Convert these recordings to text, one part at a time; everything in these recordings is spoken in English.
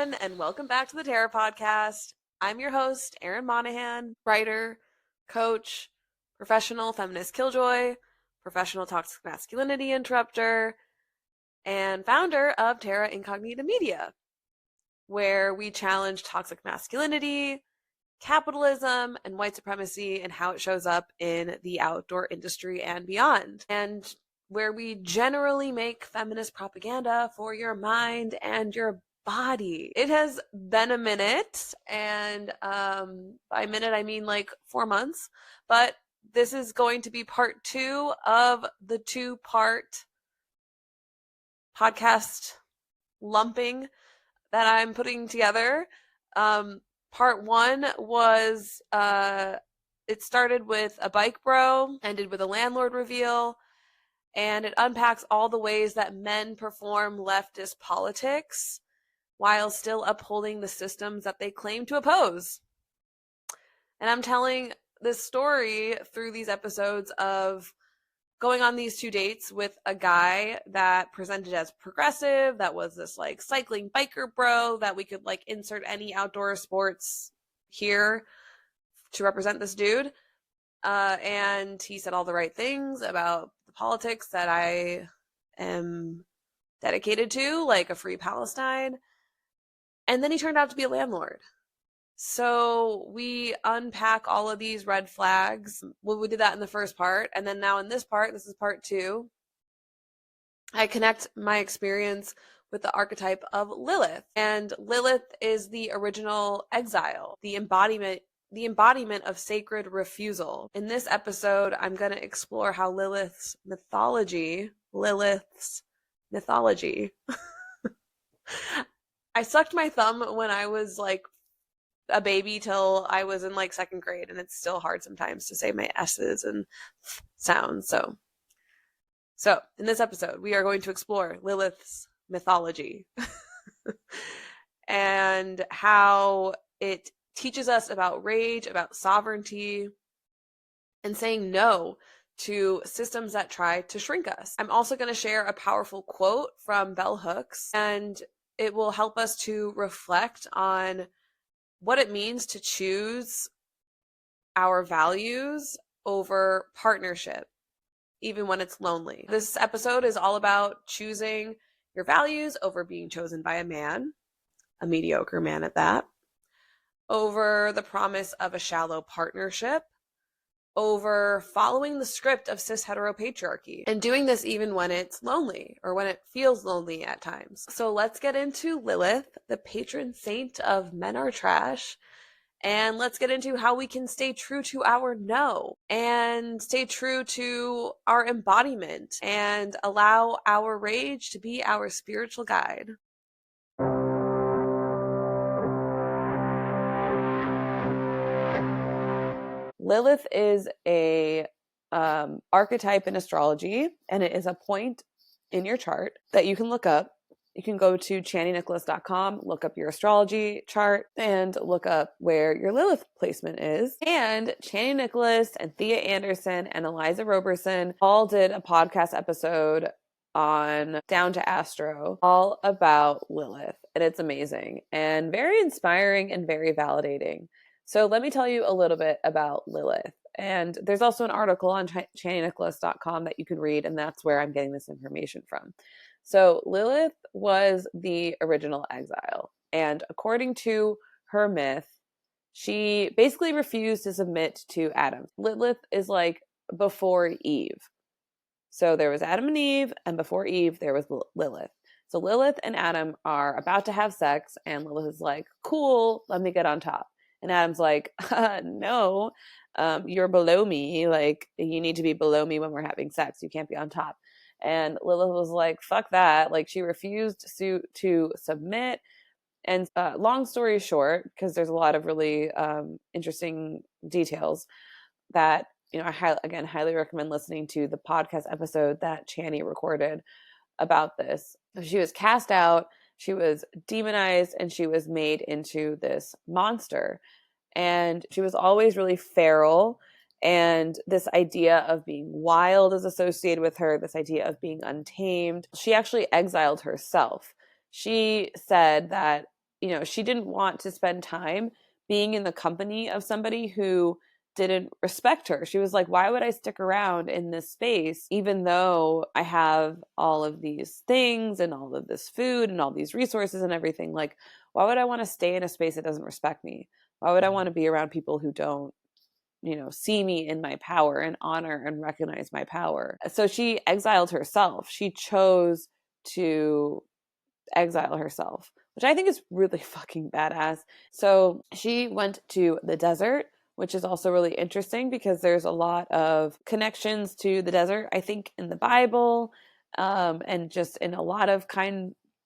everyone, and welcome back to the Terra Podcast. I'm your host, Erin Monahan, writer, coach, professional feminist killjoy, professional toxic masculinity interrupter, and founder of Terra Incognita Media, where we challenge toxic masculinity, capitalism, and white supremacy and how it shows up in the outdoor industry and beyond. And where we generally make feminist propaganda for your mind and your body. It has been a minute, and by minute I mean like 4 months, but this is going to be part 2 of the 2-part podcast lumping that I'm putting together. Part 1 was it started with a bike bro, ended with a landlord reveal, and it unpacks all the ways that men perform leftist politics while still upholding the systems that they claim to oppose. And I'm telling this story through these episodes of going on these 2 dates with a guy that presented as progressive, that was this like cycling biker bro that we could like insert any outdoor sports here to represent this dude. And he said all the right things about the politics that I am dedicated to, like a free Palestine. And then he turned out to be a landlord. So we unpack all of these red flags. Well, we did that in the first part. And then now in this part, this is part 2, I connect my experience with the archetype of Lilith. And Lilith is the original exile, the embodiment of sacred refusal. In this episode, I'm going to explore how Lilith's mythology I sucked my thumb when I was like a baby till I was in like 2nd grade, and it's still hard sometimes to say my S's and sounds. So in this episode, we are going to explore Lilith's mythology and how it teaches us about rage, about sovereignty, and saying no to systems that try to shrink us. I'm also going to share a powerful quote from Bell Hooks, and it will help us to reflect on what it means to choose our values over partnership, even when it's lonely. This episode is all about choosing your values over being chosen by a man, a mediocre man at that, over the promise of a shallow partnership, over following the script of cisheteropatriarchy, and doing this even when it's lonely or when it feels lonely at times. So let's get into Lilith, the patron saint of men are trash, and let's get into how we can stay true to our no and stay true to our embodiment and allow our rage to be our spiritual guide. Lilith is a archetype in astrology, and it is a point in your chart that you can look up. You can go to channynicholas.com, look up your astrology chart, and look up where your Lilith placement is. And Channy Nicholas and Thea Anderson and Eliza Roberson all did a podcast episode on Down to Astro all about Lilith, and it's amazing and very inspiring and very validating. So let me tell you a little bit about Lilith. And there's also an article on channynicholas.com that you can read, and that's where I'm getting this information from. So Lilith was the original exile, and according to her myth, she basically refused to submit to Adam. Lilith is like before Eve. So there was Adam and Eve, and before Eve, there was Lilith. So Lilith and Adam are about to have sex, and Lilith is like, cool, let me get on top. And Adam's like, no, you're below me. Like, you need to be below me when we're having sex. You can't be on top. And Lilith was like, fuck that. Like, she refused to submit. And long story short, because there's a lot of really interesting details that, I highly recommend listening to the podcast episode that Channy recorded about this. She was cast out, she was demonized, and she was made into this monster. And she was always really feral. And this idea of being wild is associated with her, this idea of being untamed. She actually exiled herself. She said that she didn't want to spend time being in the company of somebody who didn't respect her. She was like, why would I stick around in this space even though I have all of these things and all of this food and all these resources and everything? Like, why would I want to stay in a space that doesn't respect me? Why would I want to be around people who don't, see me in my power and honor and recognize my power? So she exiled herself. She chose to exile herself, which I think is really fucking badass. So she went to the desert, which is also really interesting because there's a lot of connections to the desert, I think, in the Bible, and just in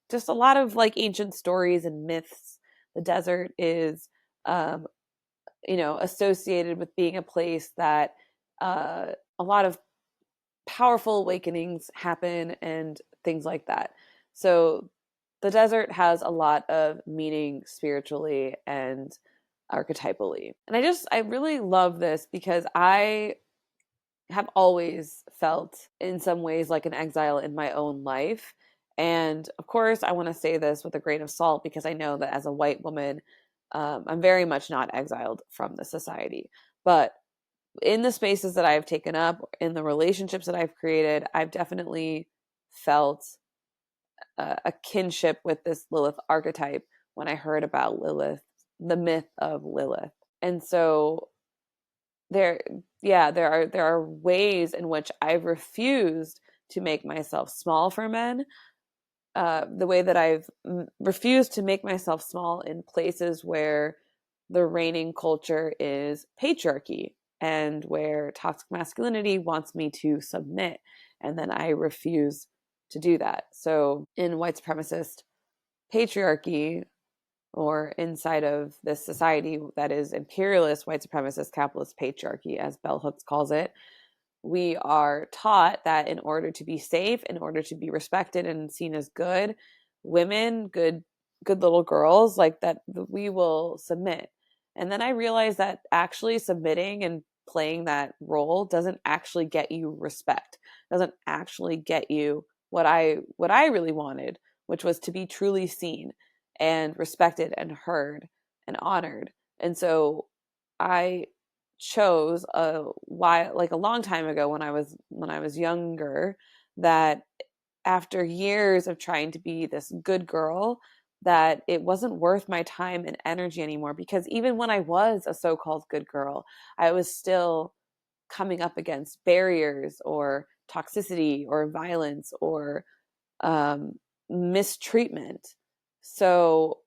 just a lot of like ancient stories and myths. The desert is, associated with being a place that a lot of powerful awakenings happen and things like that. So the desert has a lot of meaning spiritually and archetypally. And I really love this because I have always felt in some ways like an exile in my own life. And of course, I want to say this with a grain of salt because I know that as a white woman, I'm very much not exiled from the society. But in the spaces that I've taken up, in the relationships that I've created, I've definitely felt a kinship with this Lilith archetype when I heard about Lilith, the myth of Lilith. And so there are ways in which I've refused to make myself small for men. The way that I've refused to make myself small in places where the reigning culture is patriarchy and where toxic masculinity wants me to submit, and then I refuse to do that. So in white supremacist patriarchy, or inside of this society that is imperialist, white supremacist, capitalist patriarchy, as Bell Hooks calls it, we are taught that in order to be safe, in order to be respected and seen as good women, good little girls, like that, we will submit. And then I realized that actually submitting and playing that role doesn't actually get you respect, doesn't actually get you what I really wanted, which was to be truly seen and respected and heard and honored. And so I chose a long time ago when I was younger, that after years of trying to be this good girl, that it wasn't worth my time and energy anymore, because even when I was a so-called good girl, I was still coming up against barriers or toxicity or violence or mistreatment. So,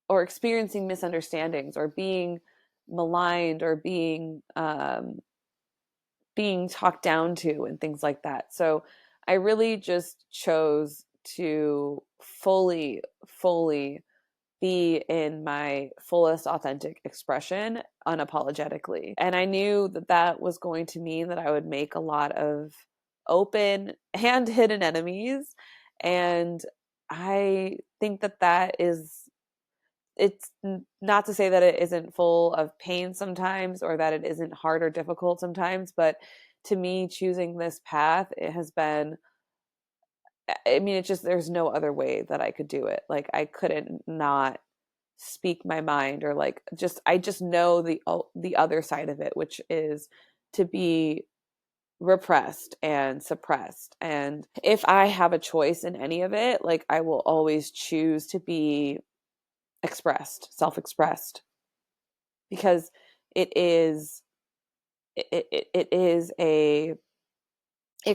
or experiencing misunderstandings or being maligned or being talked down to and things like that. So I really just chose to fully be in my fullest authentic expression unapologetically. And I knew that that was going to mean that I would make a lot of open and hidden enemies. And I think that that is, it's not to say that it isn't full of pain sometimes, or that it isn't hard or difficult sometimes, but to me, choosing this path, it has been, I mean, it's just, there's no other way that I could do it. Like, I couldn't not speak my mind, or like, I just know the other side of it, which is to be repressed and suppressed. And if I have a choice in any of it, like, I will always choose to be self-expressed, because it is it is it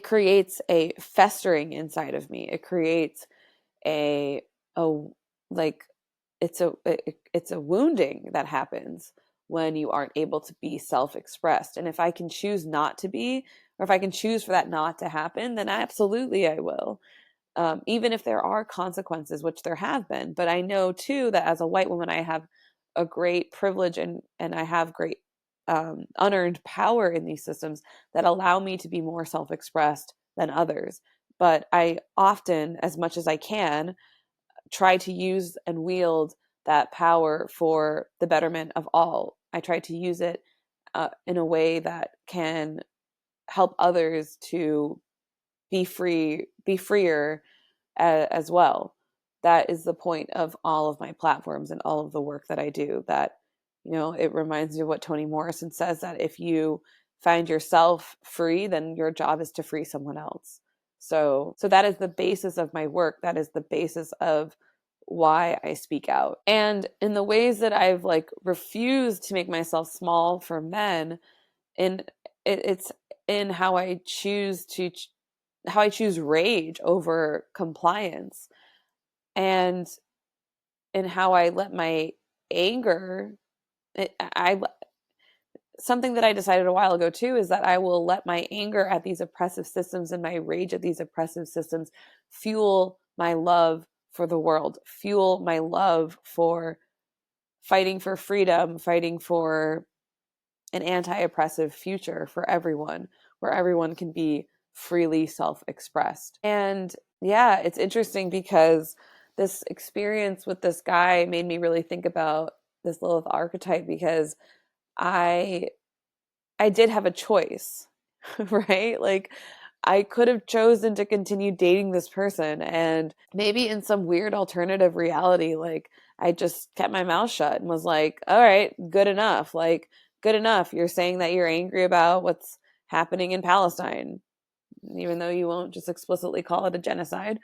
creates a festering inside of me. It creates a like, it's a wounding that happens when you aren't able to be self-expressed. And if I can choose not to be, or if I can choose for that not to happen, then absolutely I will. Even if there are consequences, which there have been. But I know too that as a white woman, I have a great privilege, and I have great unearned power in these systems that allow me to be more self-expressed than others. But I often, as much as I can, try to use and wield that power for the betterment of all. I try to use it in a way that can help others to be freer as well. that is the point of all of my platforms and all of the work that I do. That, it reminds me of what Toni Morrison says, that if you find yourself free, then your job is to free someone else. So that is the basis of my work. That is the basis of why I speak out. And in the ways that I've refused to make myself small for men, it's in how I choose rage over compliance, and in how I let my anger, I something that I decided a while ago too, is that I will let my anger at these oppressive systems and my rage at these oppressive systems fuel my love for the world, fuel my love for fighting for freedom, fighting for an anti-oppressive future for everyone, where everyone can be freely self-expressed. And yeah, it's interesting because this experience with this guy made me really think about this Lilith archetype, because I did have a choice, right? Like, I could have chosen to continue dating this person, and maybe in some weird alternative reality, I just kept my mouth shut and was like, all right, good enough. Good enough. You're saying that you're angry about what's happening in Palestine, even though you won't just explicitly call it a genocide.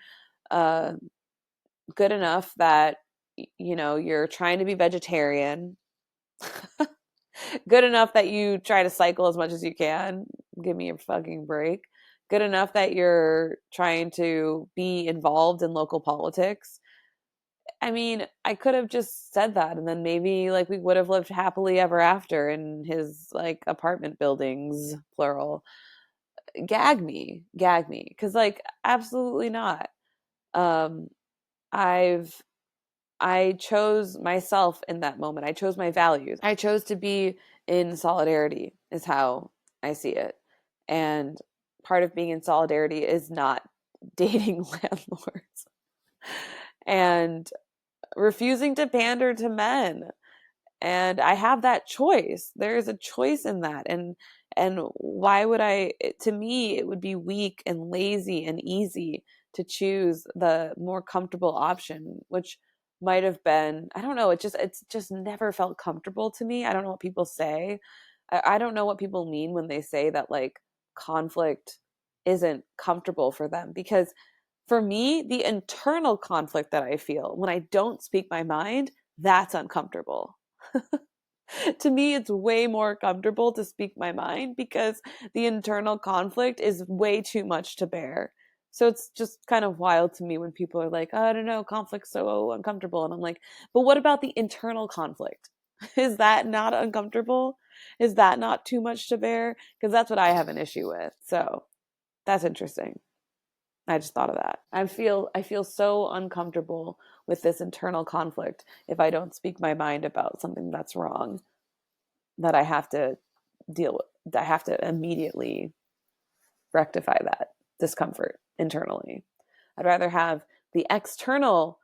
Good enough that, you're trying to be vegetarian. Good enough that you try to cycle as much as you can. Give me a fucking break. Good enough that you're trying to be involved in local politics. I mean, I could have just said that, and then maybe we would have lived happily ever after in his apartment buildings, plural. Gag me, because absolutely not. Um, I chose myself in that moment. I chose my values. I chose to be in solidarity, is how I see it. And part of being in solidarity is not dating landlords and refusing to pander to men. And I have that choice. There is a choice in that. And why would to me, it would be weak and lazy and easy to choose the more comfortable option, which might have been, I don't know, it's just never felt comfortable to me. I don't know what people say. I don't know what people mean when they say that conflict isn't comfortable for them, because for me, the internal conflict that I feel when I don't speak my mind, that's uncomfortable. To me, it's way more comfortable to speak my mind, because the internal conflict is way too much to bear. So it's just kind of wild to me when people are like, oh, I don't know, conflict's so uncomfortable. And I'm like, but what about the internal conflict? Is that not uncomfortable? Is that not too much to bear? Because that's what I have an issue with. So that's interesting. I just thought of that. I feel so uncomfortable with this internal conflict if I don't speak my mind about something that's wrong, that I have to deal with. I have to immediately rectify that discomfort internally. I'd rather have the external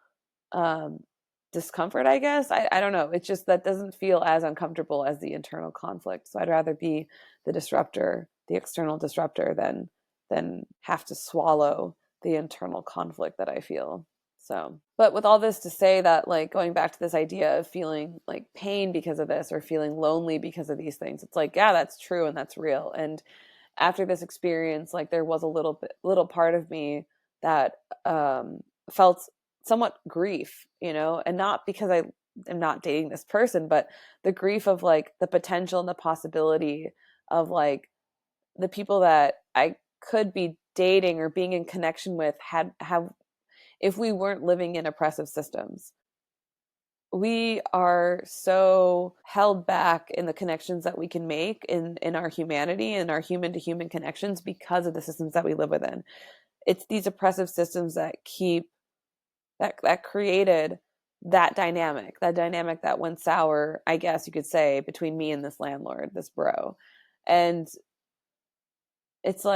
discomfort, I guess. I don't know. It's just that doesn't feel as uncomfortable as the internal conflict. So I'd rather be the disruptor, the external disruptor, than have to swallow the internal conflict that I feel. So, but with all this to say that, going back to this idea of feeling pain because of this, or feeling lonely because of these things, it's yeah, that's true and that's real. And after this experience, there was a little part of me that felt somewhat grief, and not because I am not dating this person, but the grief of the potential and the possibility of the people that I could be dating or being in connection with have if we weren't living in oppressive systems. We are so held back in the connections that we can make in our humanity and our human to human connections because of the systems that we live within. It's these oppressive systems that created that dynamic that went sour, I guess you could say, between me and this landlord, this bro. And it's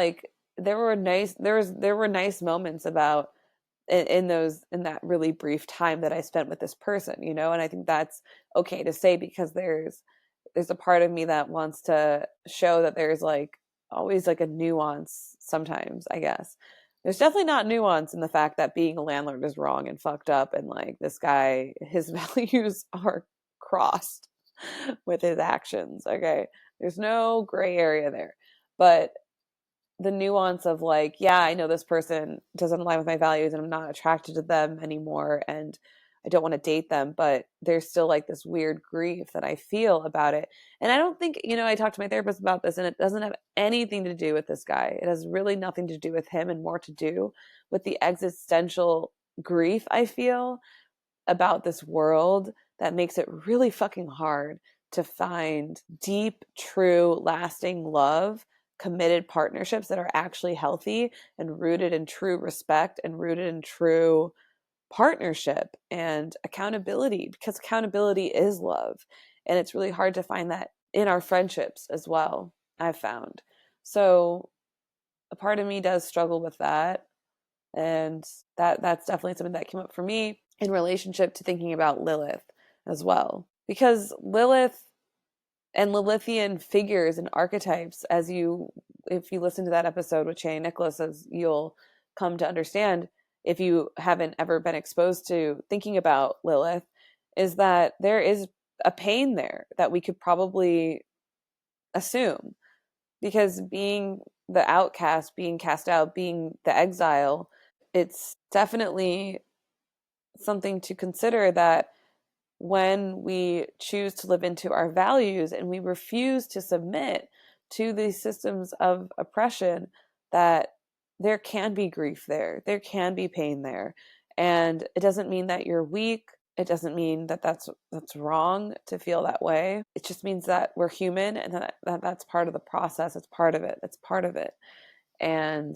there were nice moments about in that really brief time that I spent with this person, and I think that's okay to say, because there's a part of me that wants to show that there's always a nuance sometimes, I guess, There's definitely not nuance in the fact that being a landlord is wrong and fucked up, and like this guy, his values are crossed with his actions. Okay. There's no gray area there. But the nuance of like, yeah, I know this person doesn't align with my values and I'm not attracted to them anymore and I don't want to date them, but there's still like this weird grief that I feel about it. And I don't think, I talked to my therapist about this and it doesn't have anything to do with this guy. It has really nothing to do with him and more to do with the existential grief I feel about this world that makes it really fucking hard to find deep, true, lasting love, committed partnerships that are actually healthy and rooted in true respect and rooted in true partnership and accountability, because accountability is love. And it's really hard to find that in our friendships as well, I've found. So a part of me does struggle with that. And that's definitely something that came up for me in relationship to thinking about Lilith as well. Because Lilith and Lilithian figures and archetypes, if you listen to that episode with Shay and Nicholas, as you'll come to understand if you haven't ever been exposed to thinking about Lilith, is that there is a pain there that we could probably assume. Because being the outcast, being cast out, being the exile, it's definitely something to consider that when we choose to live into our values and we refuse to submit to these systems of oppression, that there can be grief there, there can be pain there. And it doesn't mean that you're weak. It doesn't mean that that's wrong to feel that way. It just means that we're human and that's part of the process. It's part of it. It's part of it. And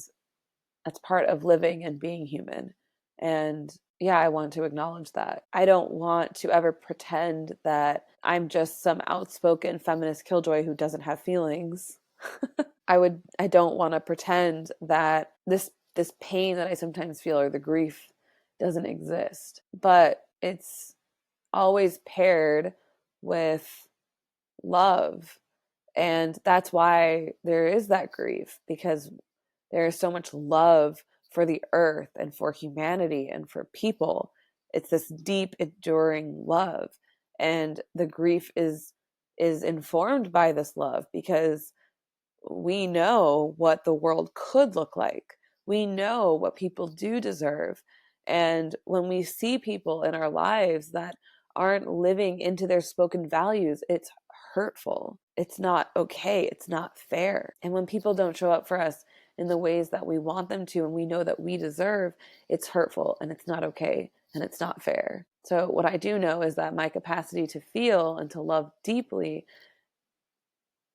that's part of living and being human. And yeah, I want to acknowledge that. I don't want to ever pretend that I'm just some outspoken feminist killjoy who doesn't have feelings. I don't want to pretend that this pain that I sometimes feel or the grief doesn't exist. But it's always paired with love. And that's why there is that grief, because there is so much love for the earth and for humanity and for people. It's this deep, enduring love. And the grief is informed by this love, because we know what the world could look like. We know what people do deserve. And when we see people in our lives that aren't living into their spoken values, it's hurtful. It's not okay. It's not fair. And when people don't show up for us in the ways that we want them to and we know that we deserve, it's hurtful and it's not okay and it's not fair. So what I do know is that my capacity to feel and to love deeply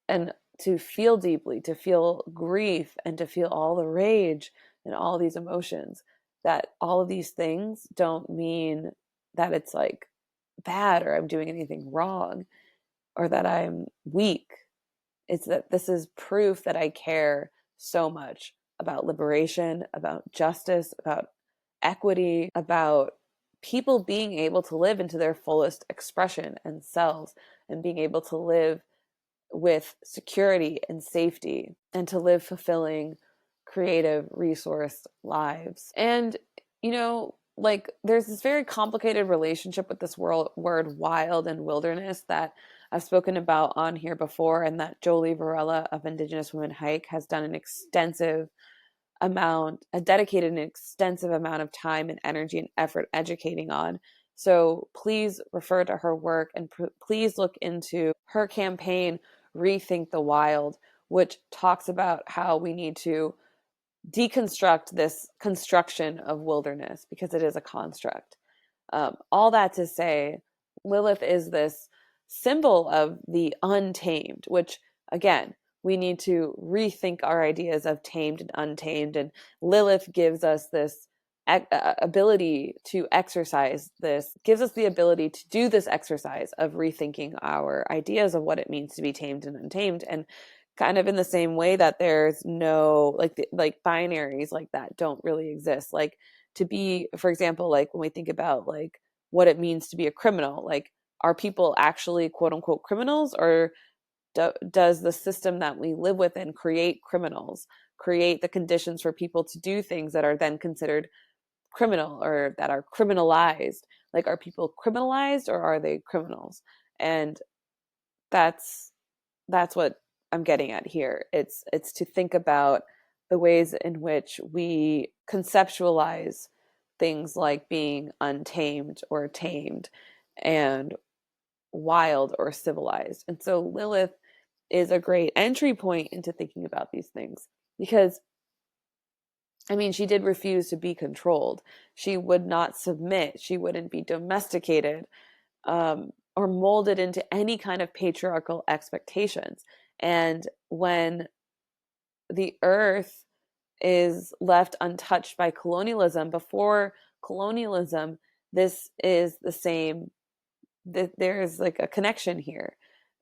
and to feel deeply, to feel grief and to feel all the rage and all these emotions, that all of these things don't mean that it's like bad or I'm doing anything wrong or that I'm weak. It's that this is proof that I care so much about liberation, about justice, about equity, about people being able to live into their fullest expression and selves and being able to live with security and safety and to live fulfilling, creative, resourced lives. And, like there's this very complicated relationship with this word wild and wilderness that I've spoken about on here before, and that Jolie Varela of Indigenous Women Hike has done dedicated an extensive amount of time and energy and effort educating on. So please refer to her work and please look into her campaign, Rethink the Wild, which talks about how we need to deconstruct this construction of wilderness because it is a construct. All that to say, Lilith is this symbol of the untamed, which again, we need to rethink our ideas of tamed and untamed. And Lilith gives us this ability to exercise this, gives us the ability to do this exercise of rethinking our ideas of what it means to be tamed and untamed. And kind of in the same way that there's no like binaries like that don't really exist. Like to be, for example, like when we think about like what it means to be a criminal, like are people actually quote unquote criminals, or does the system that we live within create criminals? create the conditions for people to do things that are then considered criminal or that are criminalized. Like, are people criminalized or are they criminals? And that's what I'm getting at here. It's to think about the ways in which we conceptualize things like being untamed or tamed, and wild or civilized. And so Lilith is a great entry point into thinking about these things, because I mean, she did refuse to be controlled. She would not submit. She wouldn't be domesticated, or molded into any kind of patriarchal expectations. And when the earth is left untouched by colonialism, before colonialism, this is the same. There is like a connection here.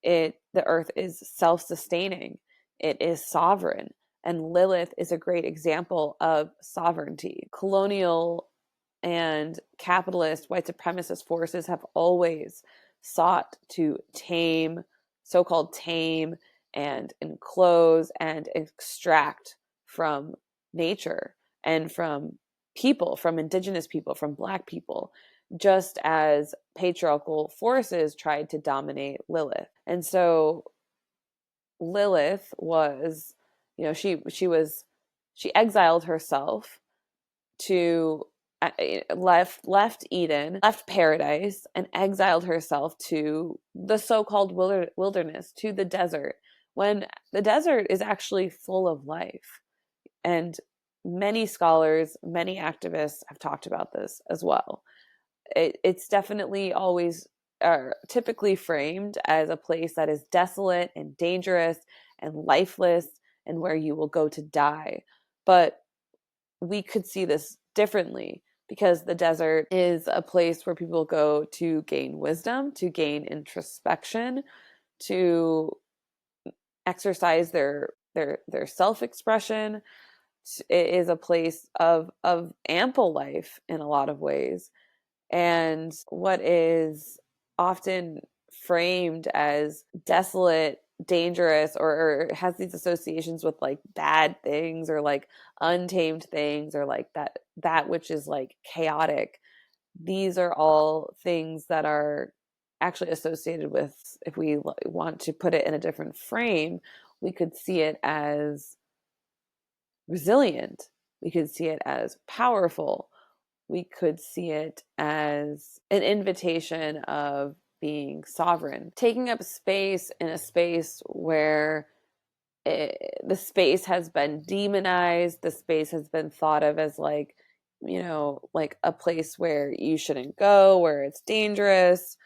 The earth is self-sustaining. It is sovereign. And Lilith is a great example of sovereignty. Colonial and capitalist white supremacist forces have always sought to tame, so-called tame, and enclose and extract from nature and from people, from indigenous people, from Black people, just as patriarchal forces tried to dominate Lilith. And so Lilith was, she exiled herself to left Eden, left paradise, and exiled herself to the so-called wilderness, to the desert, when the desert is actually full of life. And many scholars, many activists have talked about this as well. It's definitely always typically framed as a place that is desolate and dangerous and lifeless, and where you will go to die. But we could see this differently, because the desert is a place where people go to gain wisdom, to gain introspection, to exercise their self-expression. It is a place of ample life in a lot of ways. And what is often framed as desolate, dangerous, or has these associations with like bad things, or like untamed things, or like that which is like chaotic, these are all things that are actually associated with, if we want to put it in a different frame, we could see it as resilient, we could see it as powerful, we could see it as an invitation of being sovereign, taking up space in a space where the space has been demonized, the space has been thought of as like, like a place where you shouldn't go, where it's dangerous,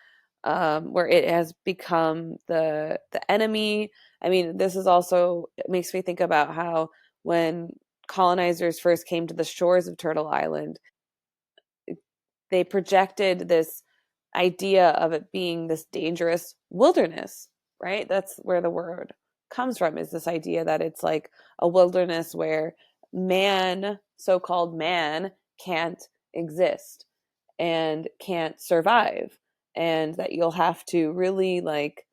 where it has become the enemy. I mean, this is also, it makes me think about how when colonizers first came to the shores of Turtle Island, they projected this idea of it being this dangerous wilderness, right? That's where the word comes from, is this idea that it's like a wilderness where man, so-called man, can't exist and can't survive, and that you'll have to really like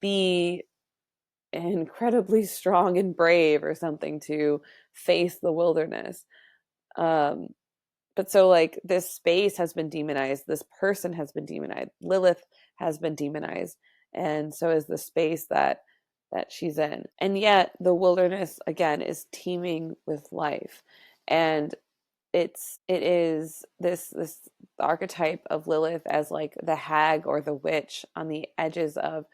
be incredibly strong and brave or something to face the wilderness. But so like this space has been demonized, this person has been demonized, Lilith has been demonized, and so is the space that she's in. And yet the wilderness again is teeming with life. And it is this archetype of Lilith as like the hag or the witch on the edges of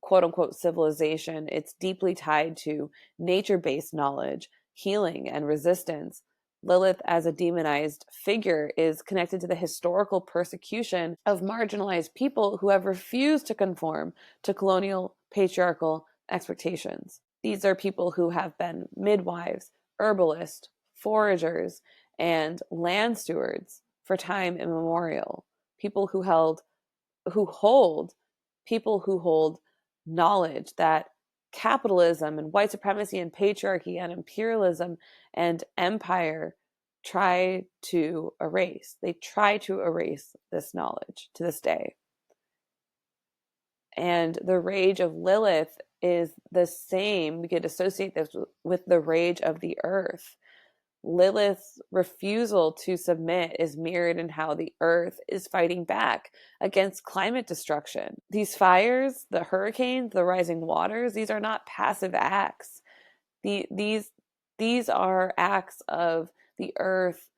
quote unquote civilization. It's deeply tied to nature-based knowledge, healing, and resistance. Lilith as a demonized figure is connected to the historical persecution of marginalized people who have refused to conform to colonial patriarchal expectations. These are people who have been midwives, herbalists, foragers, and land stewards for time immemorial. People who hold knowledge that capitalism and white supremacy and patriarchy and imperialism and empire try to erase. They try to erase this knowledge to this day. And the rage of Lilith is the same. We could associate this with the rage of the earth. Lilith's refusal to submit is mirrored in how the earth is fighting back against climate destruction. These fires, the hurricanes, the rising waters, these are not passive acts. These are acts of the earth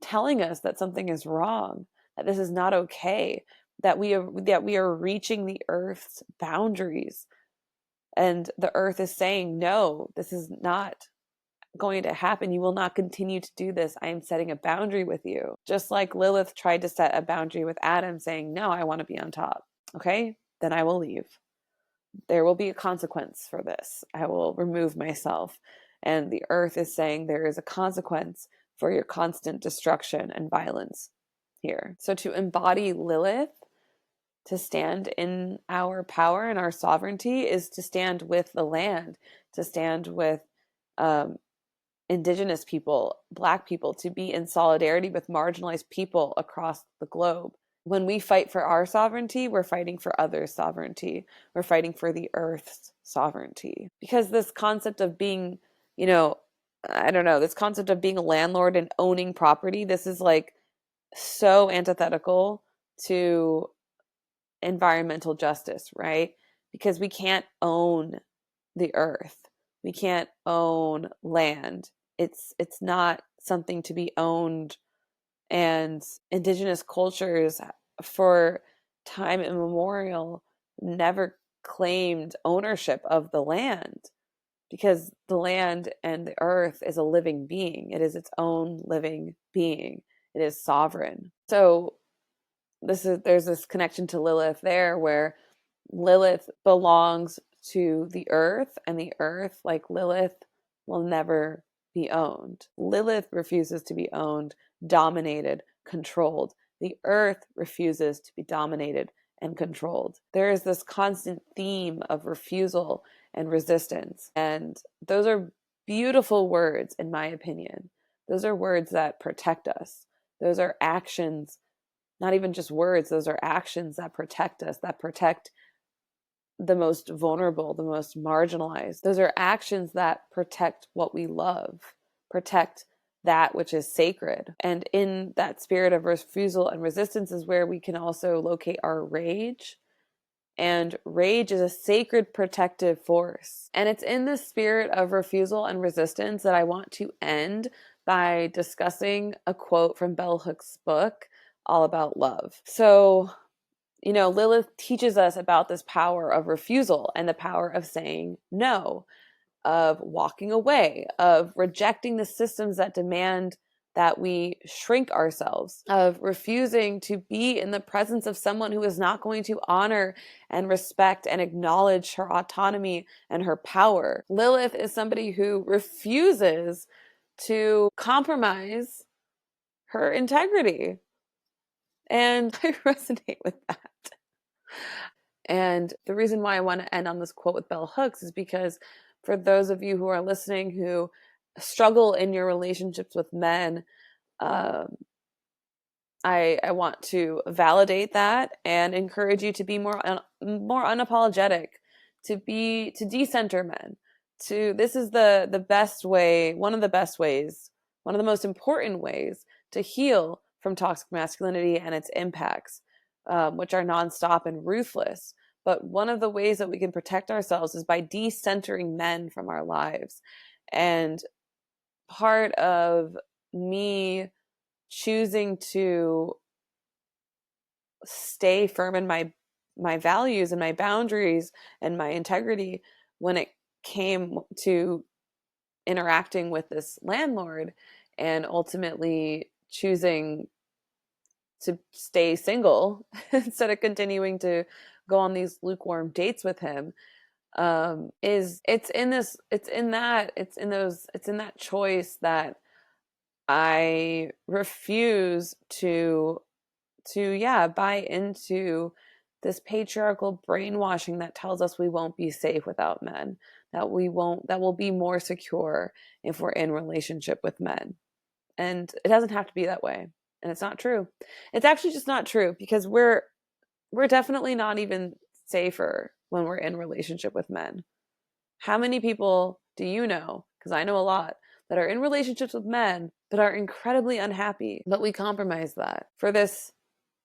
telling us that something is wrong, that this is not okay, that we are reaching the earth's boundaries. And the earth is saying, no, this is not going to happen. You will not continue to do this. I am setting a boundary with you. Just like Lilith tried to set a boundary with Adam, saying, no, I want to be on top. Okay, then I will leave. There will be a consequence for this. I will remove myself. And the earth is saying there is a consequence for your constant destruction and violence here. So to embody Lilith, to stand in our power and our sovereignty, is to stand with the land, to stand with Indigenous people, Black people, to be in solidarity with marginalized people across the globe. When we fight for our sovereignty, we're fighting for others' sovereignty. We're fighting for the earth's sovereignty. Because this concept of being, this concept of being a landlord and owning property, this is like so antithetical to environmental justice, right? Because we can't own the earth. We can't own land. It's not something to be owned. And Indigenous cultures for time immemorial never claimed ownership of the land, because the land and the earth is a living being. It is its own living being. It is sovereign. So there's this connection to Lilith there, where Lilith belongs to the earth, and the earth, like Lilith, will never be owned. Lilith refuses to be owned, dominated, controlled. The earth refuses to be dominated and controlled. There is this constant theme of refusal and resistance. And those are beautiful words, in my opinion. Those are words that protect us. Those are actions, not even just words. Those are actions that protect us, that protect the most vulnerable, the most marginalized. Those are actions that protect what we love, protect that which is sacred. And in that spirit of refusal and resistance is where we can also locate our rage. And rage is a sacred protective force. And it's in the spirit of refusal and resistance that I want to end by discussing a quote from Bell Hooks' book, All About Love. So, Lilith teaches us about this power of refusal and the power of saying no, of walking away, of rejecting the systems that demand that we shrink ourselves, of refusing to be in the presence of someone who is not going to honor and respect and acknowledge her autonomy and her power. Lilith is somebody who refuses to compromise her integrity. And I resonate with that. And the reason why I want to end on this quote with Bell Hooks is because for those of you who are listening who struggle in your relationships with men, I want to validate that and encourage you to be more unapologetic, to decenter men. This is the best way, one of the best ways, one of the most important ways to heal from toxic masculinity and its impacts, which are nonstop and ruthless. But one of the ways that we can protect ourselves is by decentering men from our lives. And part of me choosing to stay firm in my values and my boundaries and my integrity when it came to interacting with this landlord, and ultimately choosing to stay single instead of continuing to go on these lukewarm dates with him, it's in that choice that I refuse to buy into this patriarchal brainwashing that tells us we won't be safe without men, that we'll be more secure if we're in relationship with men. And it doesn't have to be that way. And it's not true. It's actually just not true, because we're definitely not even safer when we're in relationship with men? How many people do you know, because I know a lot, that are in relationships with men but are incredibly unhappy, but we compromise that for this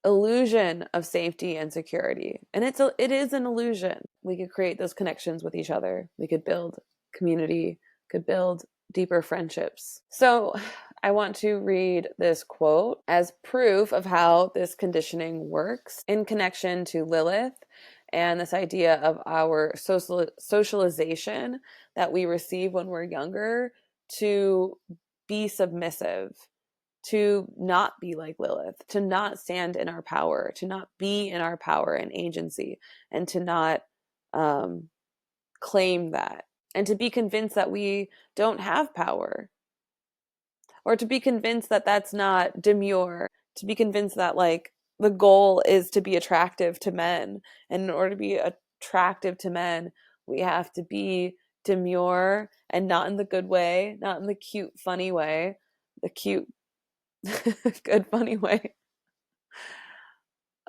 illusion of safety and security? And it is an illusion. We could create those connections with each other. We could build community, could build deeper friendships. So I want to read this quote as proof of how this conditioning works in connection to Lilith and this idea of our socialization that we receive when we're younger to be submissive, to not be like Lilith, to not stand in our power, to not be in our power and agency, and to not claim that, and to be convinced that we don't have power, or to be convinced that that's not demure, to be convinced that like the goal is to be attractive to men, and in order to be attractive to men, we have to be demure, and not in the good way, not in the cute funny way, the cute good funny way,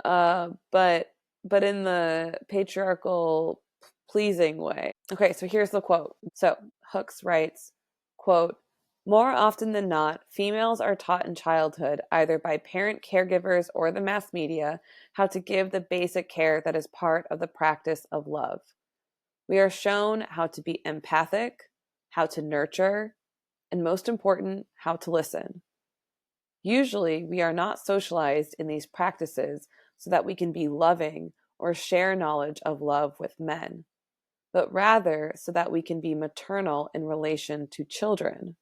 but in the patriarchal pleasing way. Okay, so here's the quote. So Hooks writes, quote, "More often than not, females are taught in childhood, either by parent caregivers or the mass media, how to give the basic care that is part of the practice of love. We are shown how to be empathic, how to nurture, and most important, how to listen. Usually, we are not socialized in these practices so that we can be loving or share knowledge of love with men, but rather so that we can be maternal in relation to children.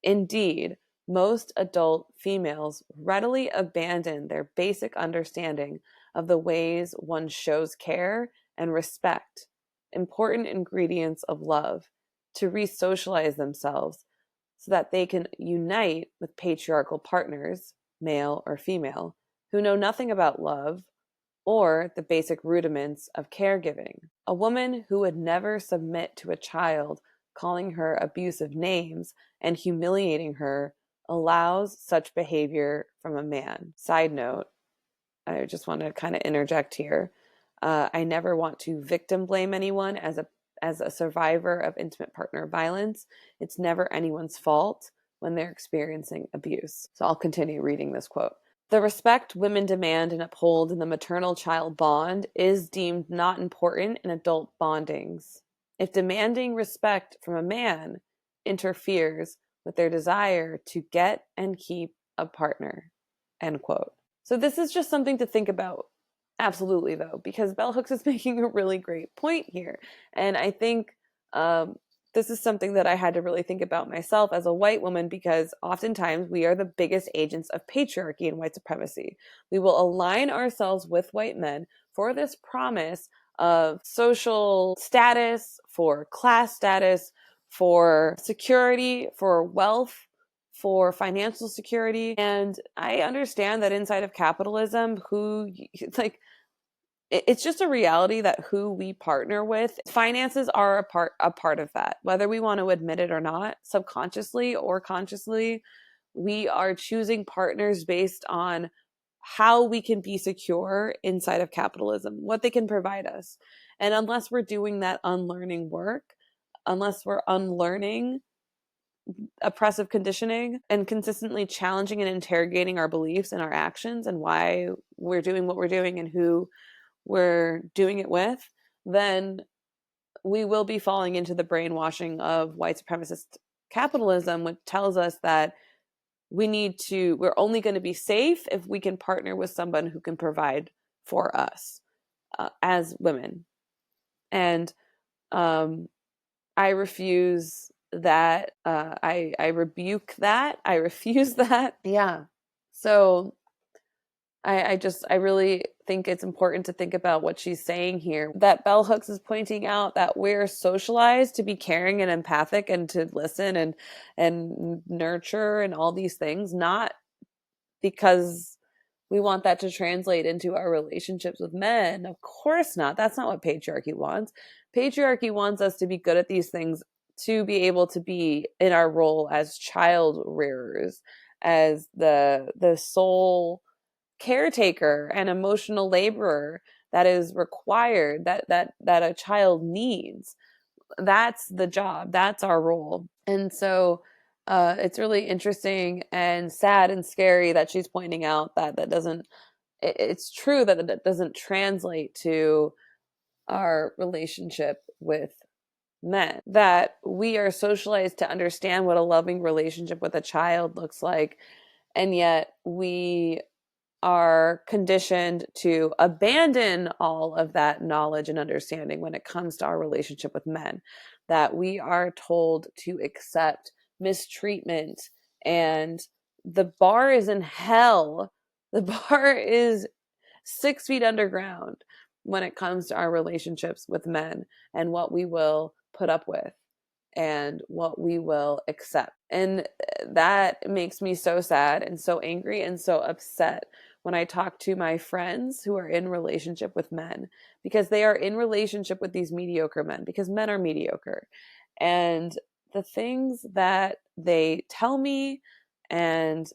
Indeed, most adult females readily abandon their basic understanding of the ways one shows care and respect, important ingredients of love, to re-socialize themselves so that they can unite with patriarchal partners, male or female, who know nothing about love or the basic rudiments of caregiving. A woman who would never submit to a child calling her abusive names and humiliating her allows such behavior from a man." Side note, I just want to kind of interject here. I never want to victim blame anyone as a survivor of intimate partner violence. It's never anyone's fault when they're experiencing abuse. So I'll continue reading this quote. "The respect women demand and uphold in the maternal-child bond is deemed not important in adult bondings. If demanding respect from a man interferes with their desire to get and keep a partner." End quote. So this is just something to think about. Absolutely, though, because Bell Hooks is making a really great point here. And I think this is something that I had to really think about myself as a white woman, because oftentimes we are the biggest agents of patriarchy and white supremacy. We will align ourselves with white men for this promise of social status, for class status, for security, for wealth, for financial security. And I understand that inside of capitalism, it's just a reality that who we partner with, finances are a part of that. Whether we want to admit it or not, subconsciously or consciously, we are choosing partners based on how we can be secure inside of capitalism, what they can provide us. And unless we're doing that unlearning work, unless we're unlearning oppressive conditioning and consistently challenging and interrogating our beliefs and our actions and why we're doing what we're doing and who we're doing it with, then we will be falling into the brainwashing of white supremacist capitalism, which tells us that we're only going to be safe if we can partner with someone who can provide for us as women. And I refuse that. I rebuke that. I refuse that. Yeah. So I really think it's important to think about what she's saying here. That Bell Hooks is pointing out that we're socialized to be caring and empathic and to listen and nurture and all these things, not because we want that to translate into our relationships with men. Of course not. That's not what patriarchy wants. Patriarchy wants us to be good at these things, to be able to be in our role as child rearers, as the sole caretaker and emotional laborer that is required, that a child needs. That's the job. That's our role. And so it's really interesting and sad and scary that she's pointing out that doesn't, it's true that it doesn't translate to our relationship with men, that we are socialized to understand what a loving relationship with a child looks like, and yet we are conditioned to abandon all of that knowledge and understanding when it comes to our relationship with men, that we are told to accept mistreatment, and the bar is in hell. The bar is 6 feet underground when it comes to our relationships with men and what we will put up with and what we will accept. And that makes me so sad and so angry and so upset when I talk to my friends who are in relationship with men, because they are in relationship with these mediocre men, because men are mediocre. And the things that they tell me and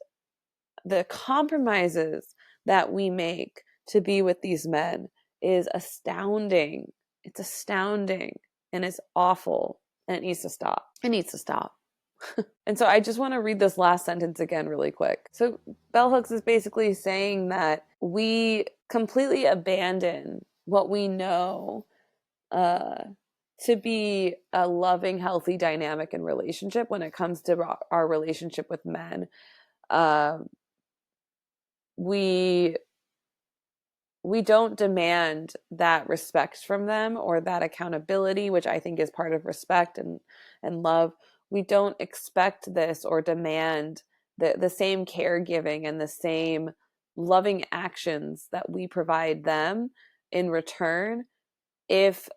the compromises that we make to be with these men is astounding. It's astounding and it's awful, and it needs to stop. It needs to stop. And so I just want to read this last sentence again really quick. So Bell Hooks is basically saying that we completely abandon what we know to be a loving, healthy dynamic and relationship when it comes to our relationship with men. We don't demand that respect from them or that accountability, which I think is part of respect and love. We don't expect this or demand the same caregiving and the same loving actions that we provide them in return, if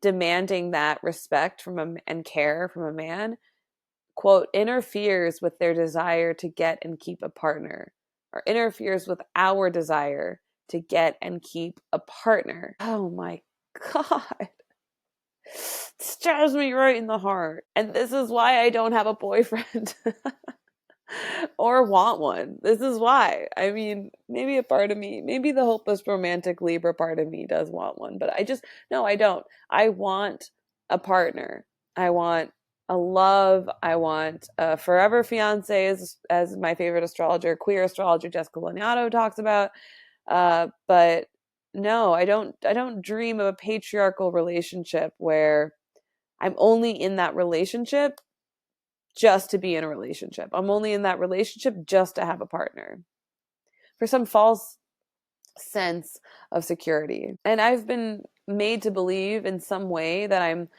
demanding that respect and care from a man, quote, interferes with their desire to get and keep a partner, or interferes with our desire to get and keep a partner. Oh my God. This drives me right in the heart. And this is why I don't have a boyfriend or want one. This is why. I mean, maybe a part of me, maybe the hopeless romantic Libra part of me does want one, but no, I don't. I want a partner. I want a love. I want a forever fiance, as my favorite astrologer, queer astrologer Jessica Laniato talks about. But no, I don't dream of a patriarchal relationship where I'm only in that relationship just to be in a relationship. I'm only in that relationship just to have a partner, for some false sense of security. And I've been made to believe in some way that I'm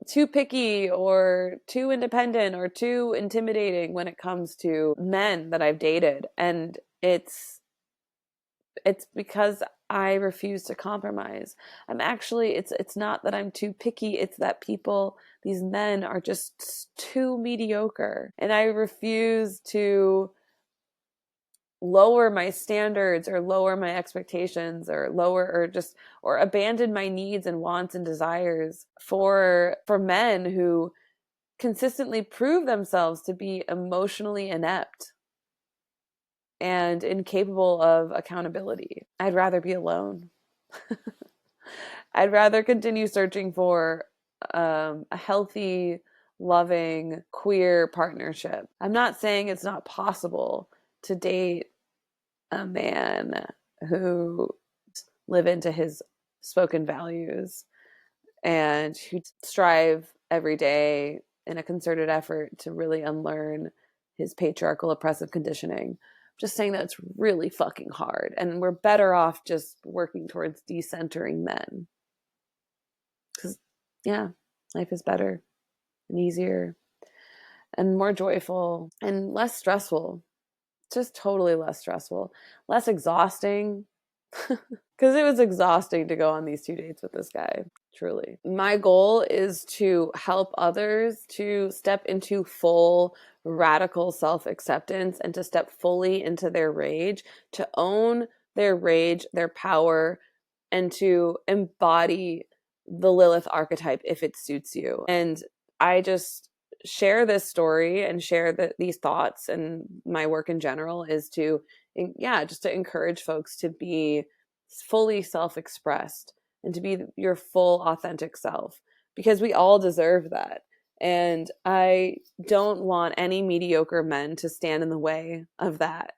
too picky or too independent or too intimidating when it comes to men that I've dated. And it's because I refuse to compromise. It's not that I'm too picky. It's that these men are just too mediocre. And I refuse to lower my standards or lower my expectations or or abandon my needs and wants and desires for men who consistently prove themselves to be emotionally inept and incapable of accountability. I'd rather be alone. I'd rather continue searching for a healthy, loving, queer partnership. I'm not saying it's not possible to date a man who live into his spoken values and who strive every day in a concerted effort to really unlearn his patriarchal oppressive conditioning. Just saying that it's really fucking hard, and we're better off just working towards decentering men. Because, yeah, life is better and easier and more joyful and less stressful. Just totally less stressful, less exhausting. Because it was exhausting to go on these 2 dates with this guy, truly. My goal is to help others to step into full radical self-acceptance and to step fully into their rage, to own their rage, their power, and to embody the Lilith archetype if it suits you. And I just share this story and share these thoughts, and my work in general is to, just to encourage folks to be fully self-expressed and to be your full authentic self, because we all deserve that. And I don't want any mediocre men to stand in the way of that.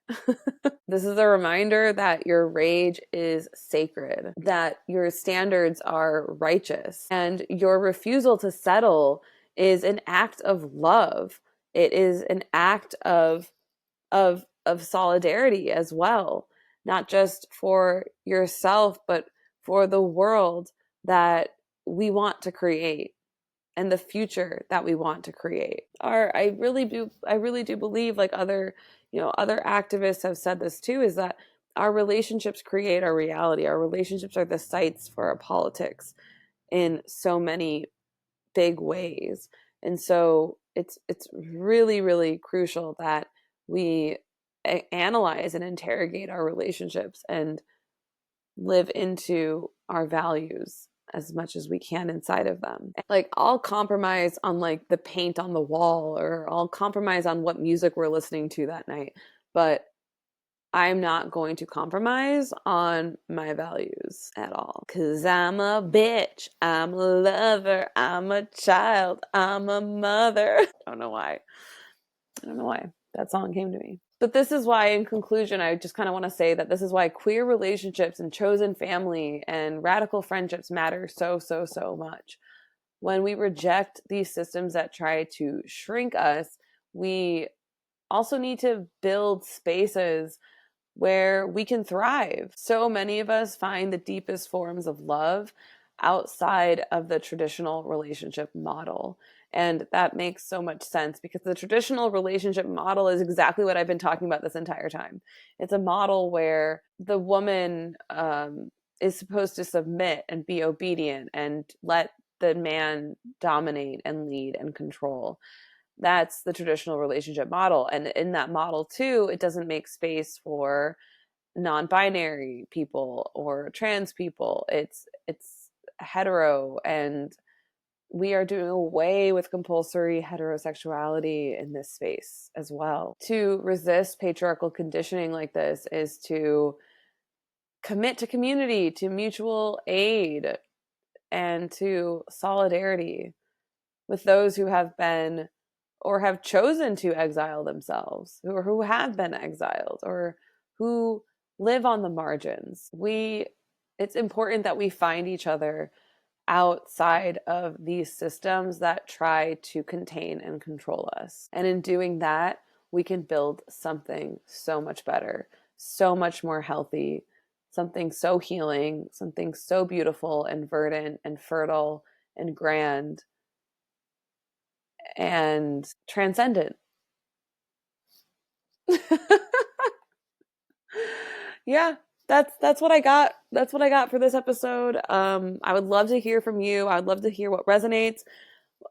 This is a reminder that your rage is sacred, that your standards are righteous, and your refusal to settle is an act of love. It is an act of solidarity as well, not just for yourself, but for the world that we want to create and the future that we want to create. I really do believe, like other activists have said this too, is that our relationships create our reality. Our relationships are the sites for our politics in so many big ways. And so it's really, really crucial that we analyze and interrogate our relationships and live into our values as much as we can inside of them. Like, I'll compromise on like the paint on the wall, or I'll compromise on what music we're listening to that night, but I'm not going to compromise on my values at all. 'Cause I'm a bitch, I'm a lover, I'm a child, I'm a mother. I don't know why that song came to me. But this is why, in conclusion, I just kind of want to say that this is why queer relationships and chosen family and radical friendships matter so, so, so much. When we reject these systems that try to shrink us, we also need to build spaces where we can thrive. So many of us find the deepest forms of love outside of the traditional relationship model. And that makes so much sense, because the traditional relationship model is exactly what I've been talking about this entire time. It's a model where the woman is supposed to submit and be obedient and let the man dominate and lead and control. That's the traditional relationship model. And in that model too, it doesn't make space for non-binary people or trans people. It's hetero, and we are doing away with compulsory heterosexuality in this space as well. To resist patriarchal conditioning like this is to commit to community, to mutual aid, and to solidarity with those who have been or have chosen to exile themselves, who have been exiled, or who live on the margins. It's important that we find each other outside of these systems that try to contain and control us. And in doing that, we can build something so much better, so much more healthy, something so healing, something so beautiful and verdant and fertile and grand and transcendent. Yeah, that's what I got. That's what I got for this episode. I would love to hear from you. I would love to hear what resonates.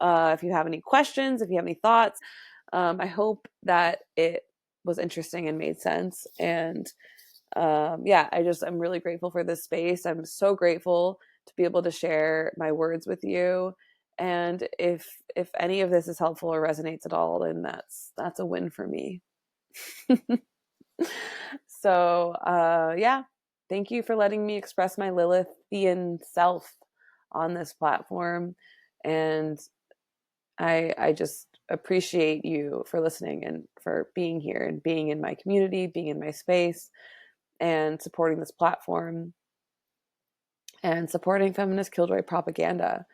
If you have any questions, if you have any thoughts, I hope that it was interesting and made sense. And yeah, I'm really grateful for this space. I'm so grateful to be able to share my words with you. And if any of this is helpful or resonates at all, then that's a win for me. So yeah, thank you for letting me express my Lilithian self on this platform. And I just appreciate you for listening and for being here and being in my community, being in my space, and supporting this platform and supporting feminist killjoy propaganda.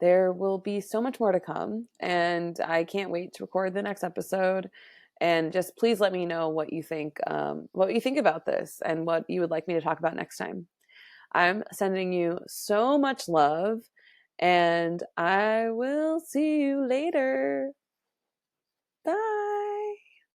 There will be so much more to come, and I can't wait to record the next episode. And just please let me know what you think about this and what you would like me to talk about next time. I'm sending you so much love, and I will see you later.